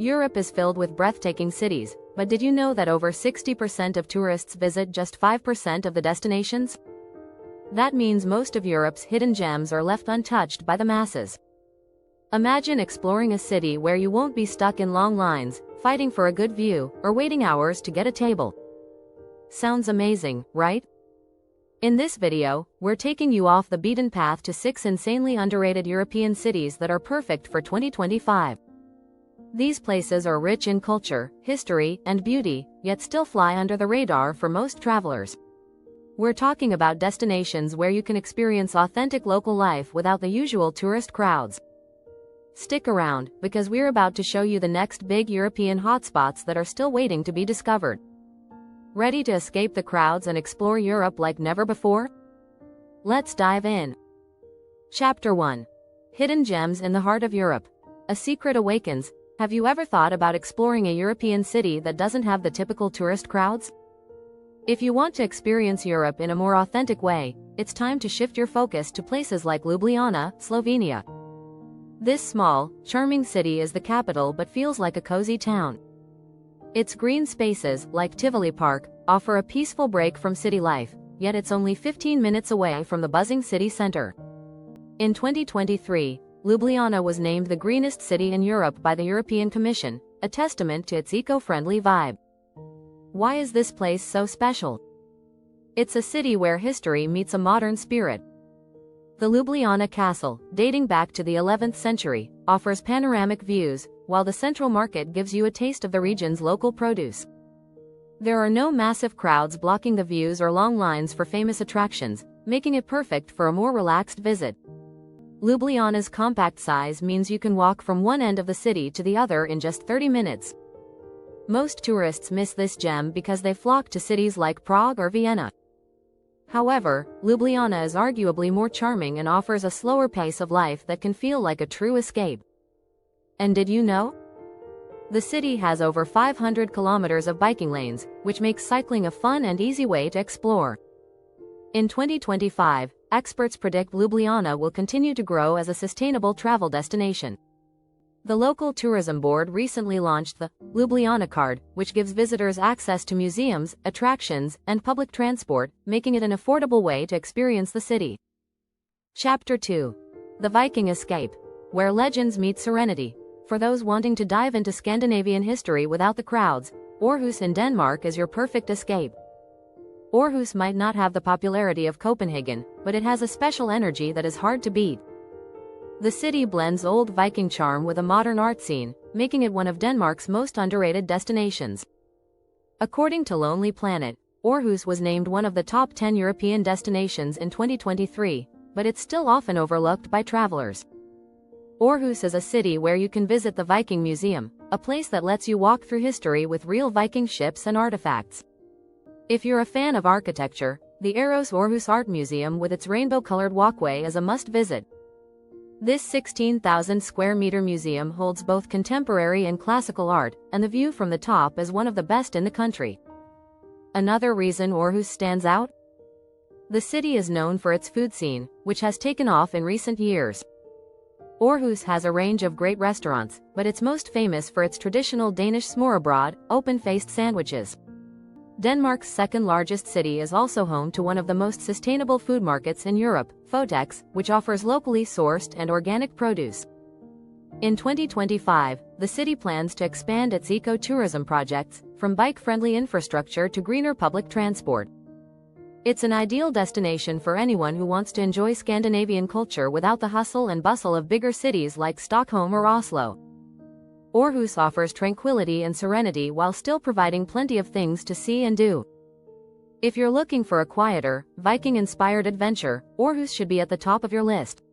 Europe is filled with breathtaking cities, but did you know that over 60% of tourists visit just 5% of the destinations? That means most of Europe's hidden gems are left untouched by the masses. Imagine exploring a city where you won't be stuck in long lines, fighting for a good view, or waiting hours to get a table. Sounds amazing, right? In this video, we're taking you off the beaten path to 6 insanely underrated European cities that are perfect for 2025. These places are rich in culture, history, and beauty, yet still fly under the radar for most travelers. We're talking about destinations where you can experience authentic local life without the usual tourist crowds. Stick around, because we're about to show you the next big European hotspots that are still waiting to be discovered. Ready to escape the crowds and explore Europe like never before? Let's dive in. Chapter 1. Hidden Gems in the Heart of Europe. A secret awakens. Have you ever thought about exploring a European city that doesn't have the typical tourist crowds? If you want to experience Europe in a more authentic way, it's time to shift your focus to places like Ljubljana, Slovenia. This small, charming city is the capital but feels like a cozy town. Its green spaces, like Tivoli Park, offer a peaceful break from city life, yet it's only 15 minutes away from the buzzing city center. In 2023, Ljubljana was named the greenest city in Europe by the European Commission, a testament to its eco-friendly vibe. Why is this place so special? It's a city where history meets a modern spirit. The Ljubljana Castle, dating back to the 11th century, offers panoramic views, while the central market gives you a taste of the region's local produce. There are no massive crowds blocking the views or long lines for famous attractions, making it perfect for a more relaxed visit. Ljubljana's compact size means you can walk from one end of the city to the other in just 30 minutes. Most tourists miss this gem because they flock to cities like Prague or Vienna. However, Ljubljana is arguably more charming and offers a slower pace of life that can feel like a true escape. And did you know? The city has over 500 kilometers of biking lanes, which makes cycling a fun and easy way to explore. In 2025, experts predict Ljubljana will continue to grow as a sustainable travel destination. The local tourism board recently launched the Ljubljana card, which gives visitors access to museums, attractions, and public transport, making it an affordable way to experience the city. Chapter 2. The Viking Escape. Where legends meet serenity. For those wanting to dive into Scandinavian history without the crowds, Aarhus in Denmark is your perfect escape. Aarhus might not have the popularity of Copenhagen, but it has a special energy that is hard to beat. The city blends old Viking charm with a modern art scene, making it one of Denmark's most underrated destinations. According to Lonely Planet, Aarhus was named one of the top 10 European destinations in 2023, but it's still often overlooked by travelers. Aarhus is a city where you can visit the Viking Museum, a place that lets you walk through history with real Viking ships and artifacts. If you're a fan of architecture, the Eros Aarhus Art Museum with its rainbow-colored walkway is a must-visit. This 16,000 square meter museum holds both contemporary and classical art, and the view from the top is one of the best in the country. Another reason Aarhus stands out? The city is known for its food scene, which has taken off in recent years. Aarhus has a range of great restaurants, but it's most famous for its traditional Danish smørrebrød, open-faced sandwiches. Denmark's second-largest city is also home to one of the most sustainable food markets in Europe, Føtex, which offers locally sourced and organic produce. In 2025, the city plans to expand its eco-tourism projects, from bike-friendly infrastructure to greener public transport. It's an ideal destination for anyone who wants to enjoy Scandinavian culture without the hustle and bustle of bigger cities like Stockholm or Oslo. Aarhus offers tranquility and serenity while still providing plenty of things to see and do. If you're looking for a quieter, Viking-inspired adventure, Aarhus should be at the top of your list.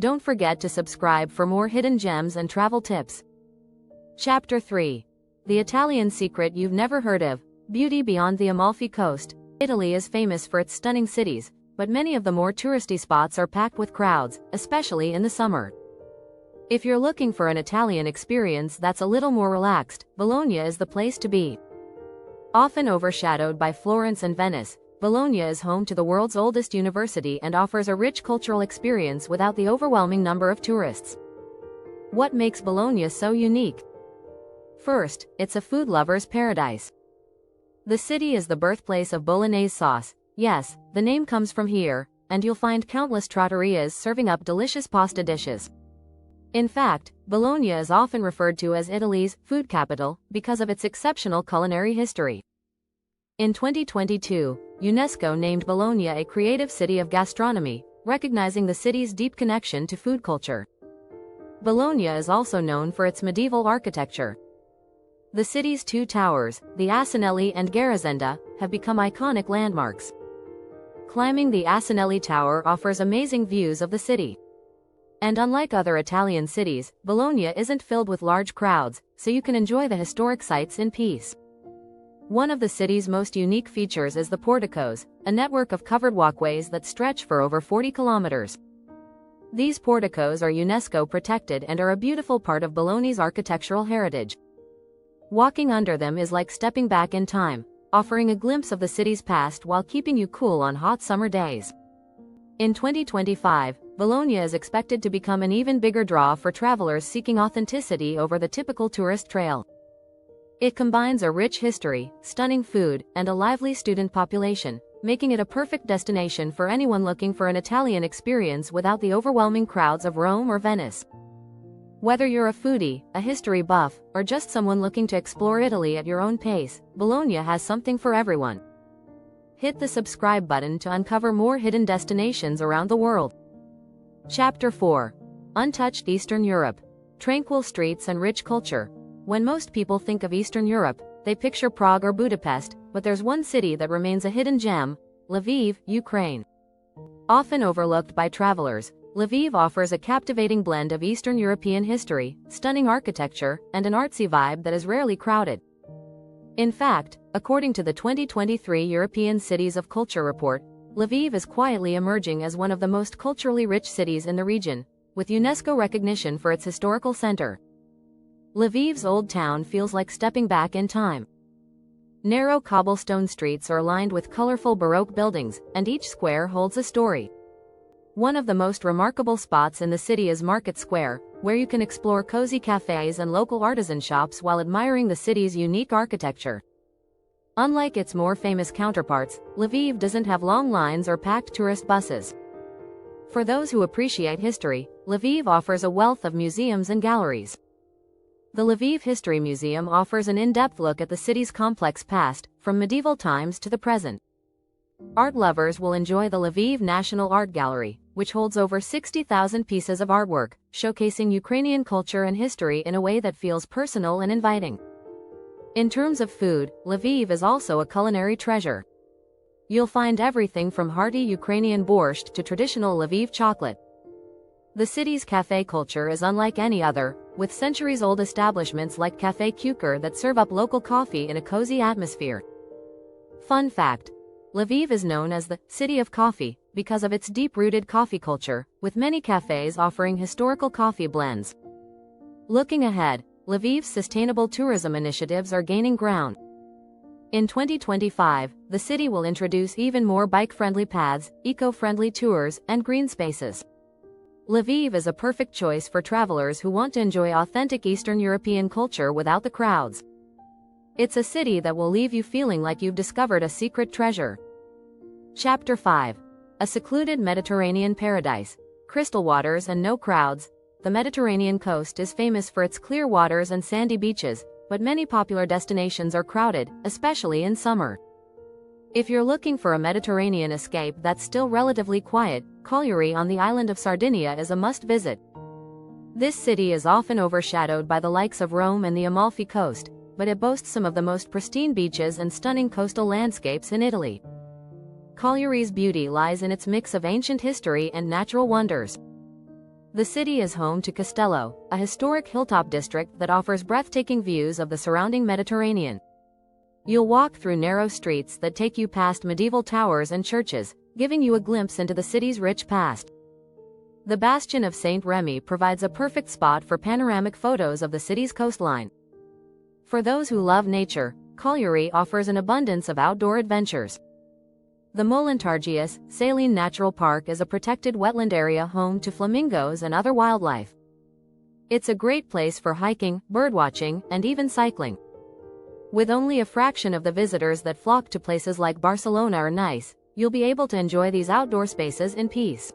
Don't forget to subscribe for more hidden gems and travel tips. Chapter 3. The Italian Secret You've Never Heard of. Beauty beyond the Amalfi Coast. Italy is famous for its stunning cities, but many of the more touristy spots are packed with crowds, especially in the summer. If you're looking for an Italian experience that's a little more relaxed, Bologna is the place to be. Often overshadowed by Florence and Venice, Bologna is home to the world's oldest university and offers a rich cultural experience without the overwhelming number of tourists. What makes Bologna so unique? First, it's a food lover's paradise. The city is the birthplace of Bolognese sauce. Yes, the name comes from here, and you'll find countless trattorias serving up delicious pasta dishes. In fact, Bologna is often referred to as Italy's food capital because of its exceptional culinary history. In 2022, UNESCO named Bologna a creative city of gastronomy, recognizing the city's deep connection to food culture. Bologna is also known for its medieval architecture. The city's two towers, the Asinelli and Garazenda, have become iconic landmarks. Climbing the Asinelli Tower offers amazing views of the city. And unlike other Italian cities, Bologna isn't filled with large crowds, so you can enjoy the historic sights in peace. One of the city's most unique features is the porticos, a network of covered walkways that stretch for over 40 kilometers. These porticos are UNESCO protected and are a beautiful part of Bologna's architectural heritage. Walking under them is like stepping back in time, offering a glimpse of the city's past while keeping you cool on hot summer days. In 2025, Bologna is expected to become an even bigger draw for travelers seeking authenticity over the typical tourist trail. It combines a rich history, stunning food, and a lively student population, making it a perfect destination for anyone looking for an Italian experience without the overwhelming crowds of Rome or Venice. Whether you're a foodie, a history buff, or just someone looking to explore Italy at your own pace, Bologna has something for everyone. Hit the subscribe button to uncover more hidden destinations around the world. Chapter 4. Untouched Eastern Europe. Tranquil streets and rich culture. When most people think of Eastern Europe, they picture Prague or Budapest, but there's one city that remains a hidden gem: Lviv, Ukraine. Often overlooked by travelers, Lviv offers a captivating blend of Eastern European history, stunning architecture, and an artsy vibe that is rarely crowded. In fact, according to the 2023 European Cities of Culture report, Lviv is quietly emerging as one of the most culturally rich cities in the region, with UNESCO recognition for its historical center. Lviv's old town feels like stepping back in time. Narrow cobblestone streets are lined with colorful Baroque buildings, and each square holds a story. One of the most remarkable spots in the city is Market Square, where you can explore cozy cafes and local artisan shops while admiring the city's unique architecture. Unlike its more famous counterparts, Lviv doesn't have long lines or packed tourist buses. For those who appreciate history, Lviv offers a wealth of museums and galleries. The Lviv History Museum offers an in-depth look at the city's complex past, from medieval times to the present. Art lovers will enjoy the Lviv National Art Gallery, which holds over 60,000 pieces of artwork, showcasing Ukrainian culture and history in a way that feels personal and inviting. In terms of food, Lviv is also a culinary treasure. You'll find everything from hearty Ukrainian borscht to traditional Lviv chocolate. The city's cafe culture is unlike any other, with centuries-old establishments like Café Kuker that serve up local coffee in a cozy atmosphere. Fun fact: Lviv is known as the City of Coffee because of its deep-rooted coffee culture, with many cafes offering historical coffee blends. Looking ahead, Lviv's sustainable tourism initiatives are gaining ground. In 2025, the city will introduce even more bike-friendly paths, eco-friendly tours, and green spaces. Lviv is a perfect choice for travelers who want to enjoy authentic Eastern European culture without the crowds. It's a city that will leave you feeling like you've discovered a secret treasure. Chapter 5. A secluded Mediterranean paradise. Crystal waters and no crowds. The Mediterranean coast is famous for its clear waters and sandy beaches, but many popular destinations are crowded, especially in summer. If you're looking for a Mediterranean escape that's still relatively quiet, Cagliari on the island of Sardinia is a must-visit. This city is often overshadowed by the likes of Rome and the Amalfi Coast, but it boasts some of the most pristine beaches and stunning coastal landscapes in Italy. Cagliari's beauty lies in its mix of ancient history and natural wonders. The city is home to Castello, a historic hilltop district that offers breathtaking views of the surrounding Mediterranean. You'll walk through narrow streets that take you past medieval towers and churches, giving you a glimpse into the city's rich past. The bastion of St. Remy provides a perfect spot for panoramic photos of the city's coastline. For those who love nature, Cagliari offers an abundance of outdoor adventures. The Molentargius Saline Natural Park is a protected wetland area home to flamingos and other wildlife. It's a great place for hiking, birdwatching, and even cycling. With only a fraction of the visitors that flock to places like Barcelona or Nice, you'll be able to enjoy these outdoor spaces in peace.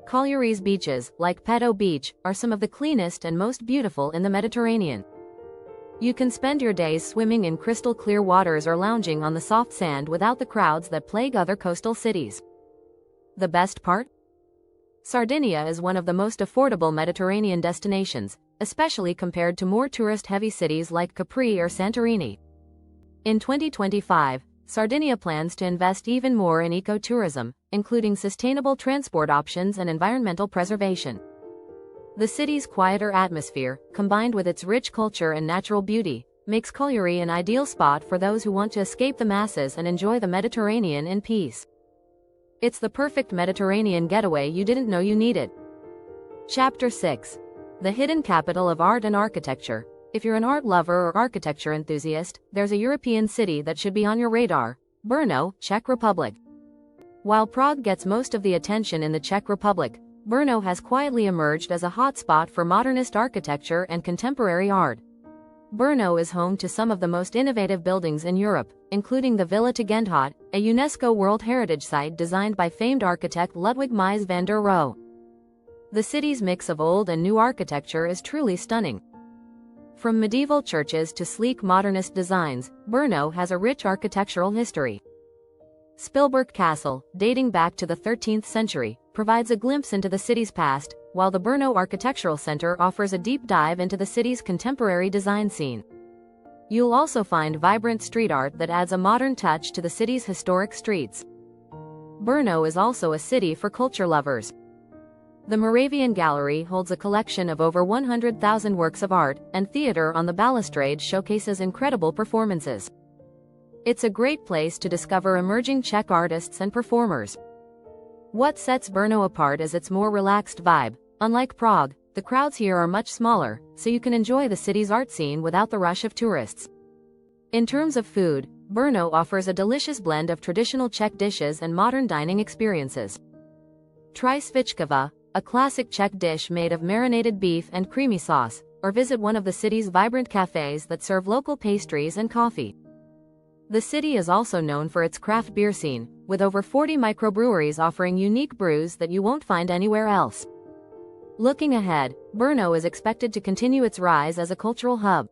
Cagliari's beaches, like Peto Beach, are some of the cleanest and most beautiful in the Mediterranean. You can spend your days swimming in crystal clear waters or lounging on the soft sand without the crowds that plague other coastal cities. The best part? Sardinia is one of the most affordable Mediterranean destinations, especially compared to more tourist-heavy cities like Capri or Santorini. In 2025, Sardinia plans to invest even more in ecotourism, including sustainable transport options and environmental preservation. The city's quieter atmosphere, combined with its rich culture and natural beauty, makes Cagliari an ideal spot for those who want to escape the masses and enjoy the Mediterranean in peace. It's the perfect Mediterranean getaway you didn't know you needed. Chapter 6. The hidden capital of art and architecture. If you're an art lover or architecture enthusiast, there's a European city that should be on your radar: Brno, Czech Republic. While Prague gets most of the attention in the Czech Republic, Brno has quietly emerged as a hotspot for modernist architecture and contemporary art. Brno is home to some of the most innovative buildings in Europe, including the Villa Tugendhat, a UNESCO World Heritage Site designed by famed architect Ludwig Mies van der Rohe. The city's mix of old and new architecture is truly stunning. From medieval churches to sleek modernist designs, Brno has a rich architectural history. Spilberg Castle, dating back to the 13th century, provides a glimpse into the city's past, while the Brno Architectural Center offers a deep dive into the city's contemporary design scene. You'll also find vibrant street art that adds a modern touch to the city's historic streets. Brno is also a city for culture lovers. The Moravian Gallery holds a collection of over 100,000 works of art, and theater on the balustrade showcases incredible performances. It's a great place to discover emerging Czech artists and performers. What sets Brno apart is its more relaxed vibe. Unlike Prague, the crowds here are much smaller, so you can enjoy the city's art scene without the rush of tourists. In terms of food, Brno offers a delicious blend of traditional Czech dishes and modern dining experiences. Try svičkova, a classic Czech dish made of marinated beef and creamy sauce, or visit one of the city's vibrant cafes that serve local pastries and coffee. The city is also known for its craft beer scene, with over 40 microbreweries offering unique brews that you won't find anywhere else. Looking ahead, Brno is expected to continue its rise as a cultural hub.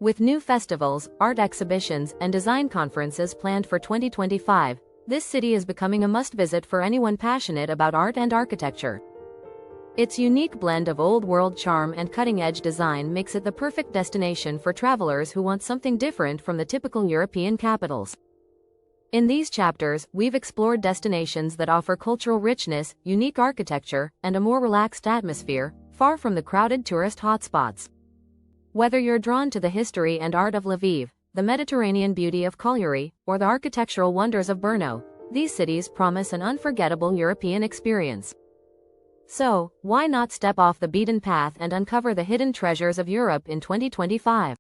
With new festivals, art exhibitions, and design conferences planned for 2025, this city is becoming a must-visit for anyone passionate about art and architecture. Its unique blend of old-world charm and cutting-edge design makes it the perfect destination for travelers who want something different from the typical European capitals. In these chapters, we've explored destinations that offer cultural richness, unique architecture, and a more relaxed atmosphere, far from the crowded tourist hotspots. Whether you're drawn to the history and art of Lviv, the Mediterranean beauty of Cagliari, or the architectural wonders of Brno, these cities promise an unforgettable European experience. So, why not step off the beaten path and uncover the hidden treasures of Europe in 2025?